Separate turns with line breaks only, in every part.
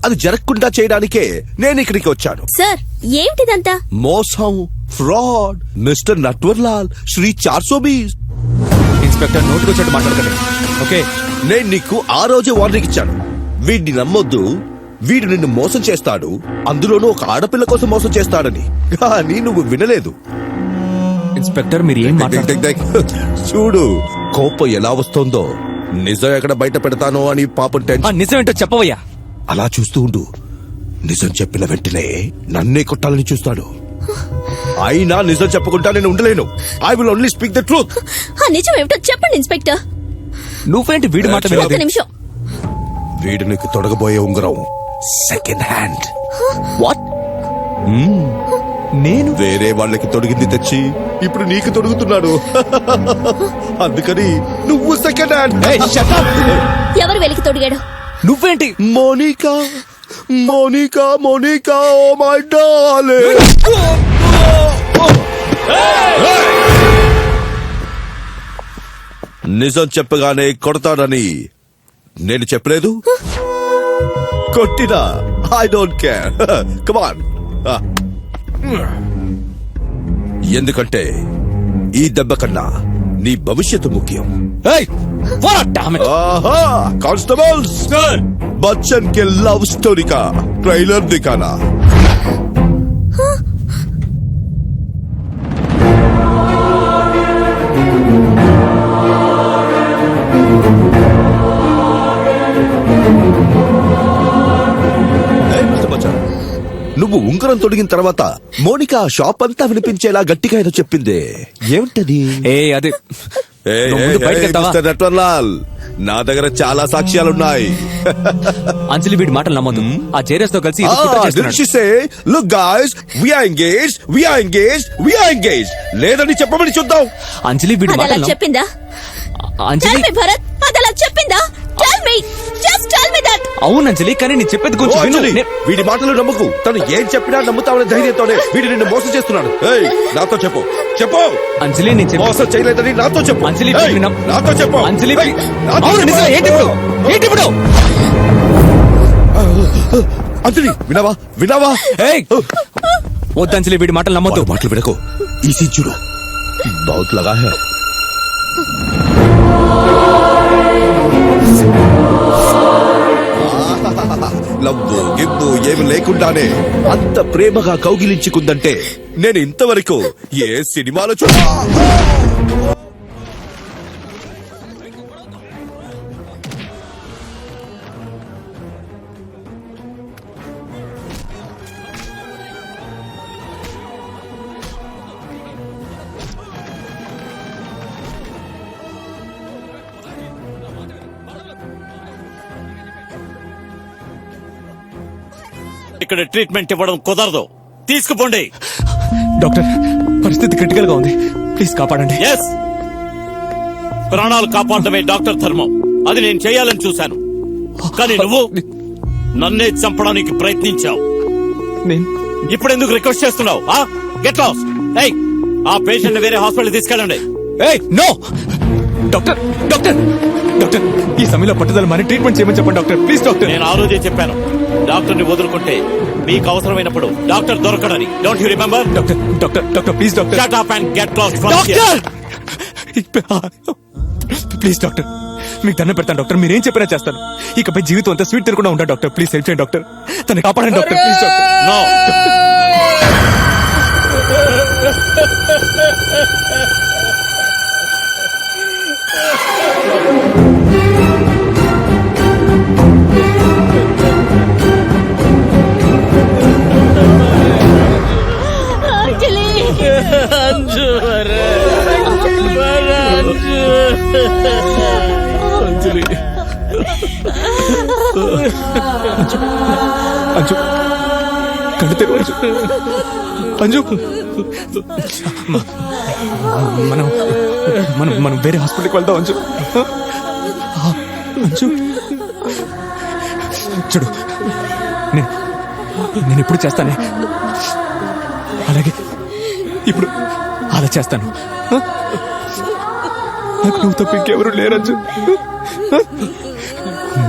అది జరగకుండా చేయడానికే నేను ఇక్కడికి వచ్చాను.
సార్ ఏంటిదంతా?
మోసం, fraud, mister Natwarlal, Shri 420.
Inspector నోటుకొచ్చాడు మాట్లాడకండి. ఓకే,
నేను నీకు ఆ రోజే వార్నింగ్ ఇచ్చాను. వీడిని నమ్మొద్దు, వీడు నిన్ను మోసం చేస్తాడు, అందులోనూ ఒక ఆడపిల్ల కోసం మోసం చేస్తాడని. కానీ నువ్వు వినలేదు.
ఇన్స్పెక్టర్ మీరు ఏం
చూడు కోపం ఎలా వస్తోందో. నిజం ఎక్కడ బయట పెడతానో అని పాపం టెన్షన్.
నిజం ఏంటో చెప్పవయ్యా.
అలా చూస్తూ ఉండు. నిజం చెప్పిన వెంటనే నన్నే కొట్టాలని చూస్తాడు. అయినా నిజం చెప్పకుండా నేను ఉండలేను. I will only speak the truth.
ఆ నిజం ఏమిటో చెప్పండి ఇన్స్పెక్టర్.
నువ్వేంటి వీడి మాట
ఒక నిమిషం.
వీడు నీకు తొడగబోయే ఉంగరం సెకండ్ హ్యాండ్.
వాట్? నేను
వేరే వాళ్ళకి తొడిగింది తెచ్చి ఇప్పుడు నీకు తొడుగుతున్నాడు. అందుకని నువ్వు సెకండ్ హ్యాండ్.
ఎవరు వెలికి తొడిగాడు?
నువ్వేంటి?
Monica, Monica, Monica, oh my darling. నిజం చెప్పగానే కొడతాడని నేను చెప్పలేదు. కొట్టినా ఐ డోంట్ కేర్. కమాన్. ఎందుకంటే ఈ దెబ్బ కన్నా నీ భవిష్యత్తు ముఖ్యం. కానిస్టేబుల్స్, बच्चन के लव स्टोरी का ट्रेलर दिखाना. నువ్వు ఉంగరం తొడిగిన తర్వాత మోనికా షాప్ అంతా వినిపించేలా గట్టిగా ఏదో చెప్పిందే, ఏమిటది?
అది
నట్వర్లాల్, నా దగ్గర చాలా సాక్ష్యాలున్నాయి.
అంజలి వీడి మాటలు నమ్మదు. ఆ జేరస్ తో కలిసి
look guys, we are engaged, we are engaged, we are engaged. లేదని చెప్పమని చూద్దాం.
అంజలి వీడి మాటలు
చెప్పిందా?
అంజలి
భరత్ అదలా చెప్పిందా? Tell me, just tell me that.
అవును అంజలి, కానీ నేను చెప్పేది కొంచెం విను.
వీడి మాటలు నమ్మకు. తను ఏం చెప్పినా నమ్ముతావనే ధైర్యంతోనే వీడు నిన్ను మోసం చేస్తున్నాడు. నాతో చెప్పు, చెప్పు.
అంజలి నేను
మోసం చేయలేదని నాతో చెప్పు.
అంజలి
నాతో చెప్పు.
అంజలి
అంజలి వినవా, వినవా?
వద్దు అంజలి, వీడి మాటలు నమ్మొద్దు.
మాటలు వినకు. ఈసీ చూడు, బహుత్ లగా హై. లవ్వు గివ్వు ఏమి లేకుండానే అంత ప్రేమగా కౌగిలించుకుందంటే నేను ఇంతవరకు ఏ సినిమాలో చూడ.
ఇక్కడ ట్రీట్మెంట్ ఇవ్వడం కుదరదు, తీసుకుపోండి.
డాక్టర్, పరిస్థితి క్రిటికల్ గా ఉంది, ప్లీజ్ కాపాడండి.
ఎస్, ప్రాణాలు కాపాడటమే డాక్టర్ ధర్మం. అది నేను చేయాలని చూశాను, కానీ నువ్వు నన్నే చంపడానికి ప్రయత్నించావు. ఇప్పుడు ఎందుకు రిక్వెస్ట్ చేస్తున్నావు? Get lost. ఆ పేషెంట్ వేరే హాస్పిటల్ తీసుకెళ్ళండి.
నో డాక్టర్, డాక్టర్, డాక్టర్, ఈ సమయంలో పట్టుదల మరి ట్రీట్మెంట్ చేయమని చెప్పండి డాక్టర్, ప్లీజ్ డాక్టర్.
నేను ఆ రోజే చెప్పాను, డాక్టర్ ని వదులుకుంటే మీకు అవసరమైనప్పుడు డాక్టర్ దొరకడని. Don't you remember?
Doctor, doctor, doctor, please doctor.
Shut up and get lost from here.
Please doctor, మీకు దండం పెడతాను డాక్టర్, మీరేం చెప్పినా చేస్తాను. ఇకపై జీవితం అంతా స్వీట్ తినకుండా ఉంటా డాక్టర్, ప్లీజ్ హెల్ప్ చేయండి డాక్టర్, తనని కాపాడండి doctor, please doctor.
No.
Anju, కళ్ళు తెరువు అంజు. మనం మనం మనం వేరే హాస్పిటల్కి వెళ్దాం అంజు. అంజు చూడు, నేను ఇప్పుడు చేస్తానే, అలాగే ఇప్పుడు అలా చేస్తాను. నాకు నువ్వు తప్ప ఇంకెవరు లేరంజు.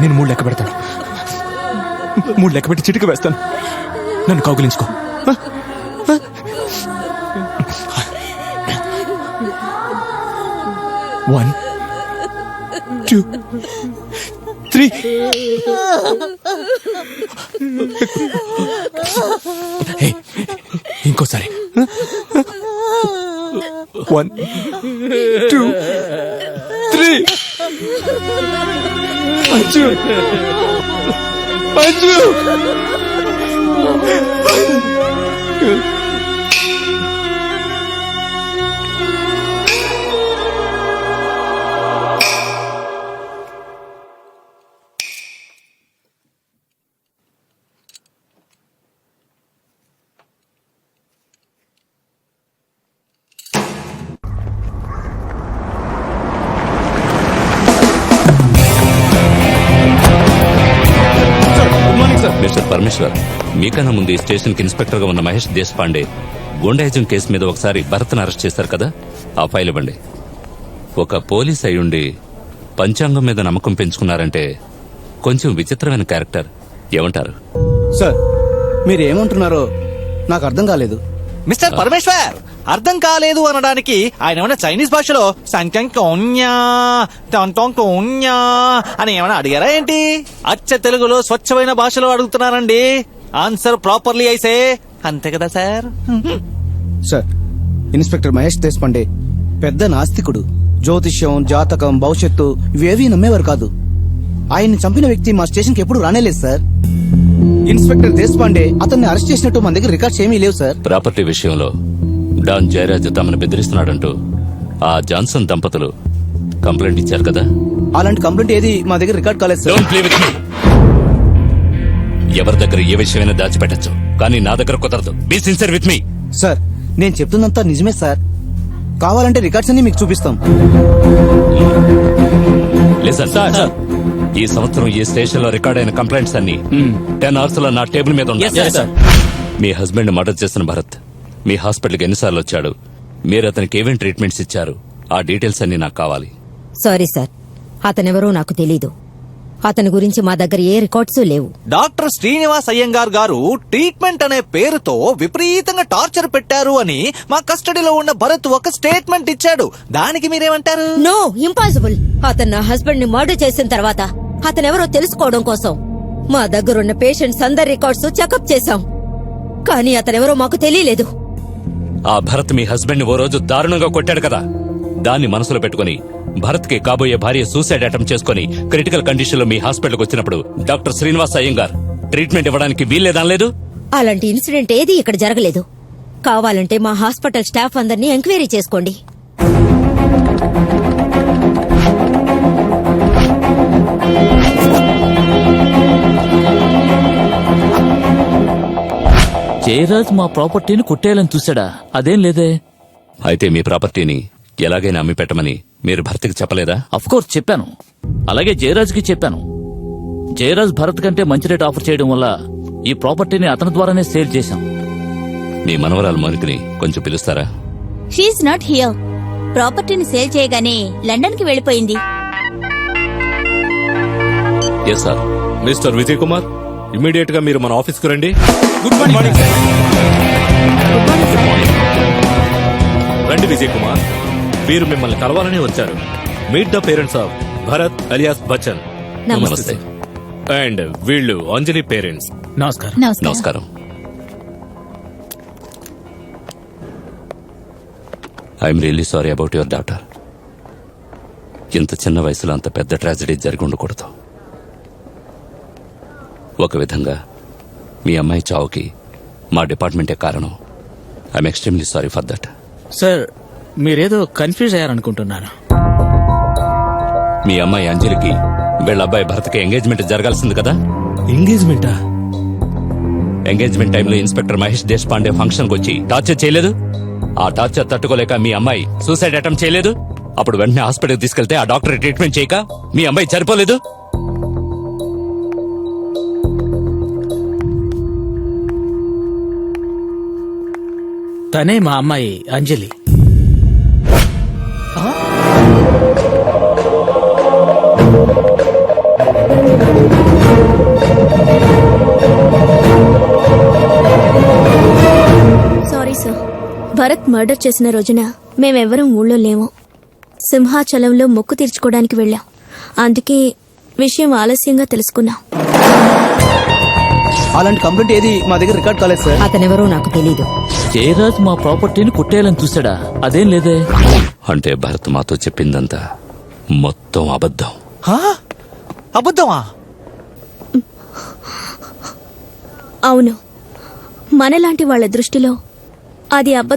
నేను 3 లెక్క పెడతాను. మూడు లెక్క పెట్టి చిటిక వేస్తాను. నన్ను కౌగులించుకో. 1 2 3. హే, ఇంకోసారి. 1 2 3. అంజు అంజు.
మిస్టర్ పరమేశ్వర్, మీకన్నా ముందు ఈ స్టేషన్ కి ఇన్స్పెక్టర్ గా ఉన్న మహేష్ దేశపాండే గుండాయిజం కేసు మీద ఒకసారి భరత్ను అరెస్ట్ చేశారు కదా, ఆ ఫైల్ ఇవ్వండి. ఒక పోలీస్ అయ్యుండి పంచాంగం మీద నమ్మకం పెంచుకున్నారంటే కొంచెం విచిత్రమైన క్యారెక్టర్. ఏమంటారు?
సార్, మీరేమంటున్నారో నాకు అర్థం కాలేదు.
మిస్టర్ పరమేశ్వర్, అర్థం కాలేదు అనడానికి ఆయన ఏమైనా చైనీస్ భాషలో సంఖ్య అని ఏమైనా అడిగారా ఏంటి? అచ్చ తెలుగులో స్వచ్ఛమైన భాషలో అడుగుతున్నారండి. ఆన్సర్ ప్రాపర్లీ అయితే అంతే కదా sir?
Sir, inspector Mahesh Deshpande పెద్ద నాస్తికుడు. జ్యోతిష్యం, జాతకం, భవిష్యత్తు ఇవేవీ నమ్మేవారు కాదు. ఆయన్ని చంపిన వ్యక్తి మా స్టేషన్ కి ఎప్పుడు రానేలేదు సార్. ఇన్స్పెక్టర్ దేశపాండే అతన్ని అరెస్ట్ చేసినట్టు మన దగ్గర రికార్డ్స్ ఏమీ లేవు సార్.
ప్రాపర్టీ విషయంలో డాన్ జయరాజ్ తమను బెదిరిస్తున్నాడంటూ ఆ జాన్సన్ దంపతులు కంప్లైంట్ ఇచ్చారు కదా.
అలాంటి కంప్లైంట్ ఏది మా దగ్గర రికార్డ్ కాలేదు sir.
Don't play with me. ఎవరి దగ్గర ఏ విషయమైనా దాచిపెట్టచ్చు, కానీ నా దగ్గర కుదరదు. Be sincere with me.
Sir, నేను చెప్తున్నంతా నిజమే సార్. కావాలంటే రికార్డ్స్ అన్ని మీకు చూపిస్తాం.
లిసన్ సార్, ఈ సంవత్సరం ఈ స్టేషన్ లో రికార్డ్ అయిన కంప్లైంట్స్ అన్ని 10 అవర్స్ లో నా టేబుల్ మీద ఉన్నాయి. మీ హస్బెండ్ మర్డర్ చేసిన భరత్ మీ హాస్పిటల్కి ఎన్నిసార్లు వచ్చాడు, మీరు అతనికి ఏమేం ట్రీట్మెంట్స్ ఇచ్చారు, ఆ డీటెయిల్స్ అన్ని నాకు కావాలి.
సారీ సార్, అతనెవరో నాకు తెలీదు. అతని గురించి మా దగ్గర ఏ రికార్డ్స్ లేవు.
డాక్టర్ శ్రీనివాస్ అయ్యంగార్ గారు ట్రీట్మెంట్ అనే పేరుతో విపరీతంగా టార్చర్ పెట్టారు అని మా కస్టడీలో ఉన్న భరత్ ఒక స్టేట్మెంట్ ఇచ్చాడు. దానికి మీరేమంటారు?
No, impossible. అతను నా హస్బెండ్ ని మర్డర్ చేసిన తర్వాత అతనెవరో తెలుసుకోవడం కోసం మా దగ్గరున్న పేషెంట్స్ అందరి రికార్డ్స్ చెకప్ చేశాం. కానీ అతనెవరో మాకు తెలియలేదు.
ఆ భరత్ మీ హస్బెండ్ ఓ రోజు దారుణంగా కొట్టాడు కదా, దాన్ని మనసులో పెట్టుకుని భరత్ కి కాబోయే భార్య సూసైడ్ అటెంప్ట్ చేసుకుని క్రిటికల్ కండిషన్ లో మీ హాస్పిటల్కి వచ్చినప్పుడు డాక్టర్ శ్రీనివాస్ అయ్యంగార్ ట్రీట్మెంట్ ఇవ్వడానికి వీల్లేదనలేదు.
అలాంటి ఇన్సిడెంట్ ఏది ఇక్కడ జరగలేదు. కావాలంటే మా హాస్పిటల్ స్టాఫ్ అందరినీ ఎంక్వైరీ చేసుకోండి.
జయరాజ్ మా ప్రాపర్టీని కొట్టేయాలని చూశాడా? అదేం లేదే.
అయితే మీ ప్రాపర్టీని ఎలాగైనా అమ్మి పెట్టమని మీరు భర్తకి చెప్పలేదా?
అఫ్కోర్స్ చెప్పాను. అలాగే జయరాజ్కి చెప్పాను. జయరాజ్ భరత్ కంటే మంచి రేట్ ఆఫర్ చేయడం వల్ల ఈ ప్రాపర్టీని అతని ద్వారానే సేల్ చేశాం.
మీ మనవరాలు మౌనికని కొంచెం పిలుస్తారా?
She's not here. ప్రాపర్టీని సేల్ చేయగానే లండన్ కి వెళ్లిపోయింది.
Yes sir.
Mister Vijay Kumar, immediate గా మీరు మన ఆఫీస్ కు రండి.
Good morning sir.
రండి విజయ్ కుమార్, వీరు మిమ్మల్ని కలవాలని వచ్చారు. Meet the parents of Bharat alias Bachchan.
నమస్తే.
అండ్ వీళ్ళు అంజలి పేరెంట్స్.
నమస్కారం.
నమస్కారం. I'm really sorry about your daughter. ఇంత చిన్న వయసులో అంత పెద్ద ట్రాజడీ జరిగి ఉండకూడదు. ఒక విధంగా మీ అమ్మాయి చావుకి మా డిపార్ట్మెంటే కారణం. I'm extremely sorry for that.
Sir, మీరేదో కన్ఫ్యూజ్ అయ్యారనుకుంటున్నాను.
మీ అమ్మాయి అంజలికి వీళ్ళ అబ్బాయి భరత్కి ఎంగేజ్మెంట్ జరగాల్సింది కదా.
ఎంగేజ్మెంటా?
ఎంగేజ్మెంట్ టైంలో ఇన్స్పెక్టర్ మహేష్ దేశపాండే ఫంక్షన్ కు వచ్చి టార్చర్ చేయలేదు. ఆ టార్చర్ తట్టుకోలేక మీ అమ్మాయి సూసైడ్ అటెంప్ట్ చేయలేదు. అప్పుడు వెంటనే హాస్పిటల్ తీసుకెళ్తే ఆ డాక్టర్ ట్రీట్మెంట్ చేయక మీ అమ్మాయి చనిపోలేదు.
తనే మా అమ్మాయి అంజలి.
భరత్ మర్డర్ చేసిన రోజున మేమెవ్వరం ఊళ్ళో లేము. సింహాచలంలో మొక్కు తీర్చుకోవడానికి వెళ్ళాం. అందుకే విషయం ఆలస్యంగా తెలుసుకున్నాం.
అలాంటి కంప్లైంట్ ఏది మా దగ్గర రికార్డ్ కాలేదు సార్.
అతనెవరో నాకు తెలీదు.
జయరాజ్ మా ప్రాపర్టీని కుట్టేయాలని చూశాడా? అదేం లేదే.
అంటే భరత్ మాతో చెప్పిందంతా మొత్తం అబద్ధం.
హా? అబద్ధమా?
అవును, మనలాంటి వాళ్ళ దృష్టిలో అది అబద్ధం.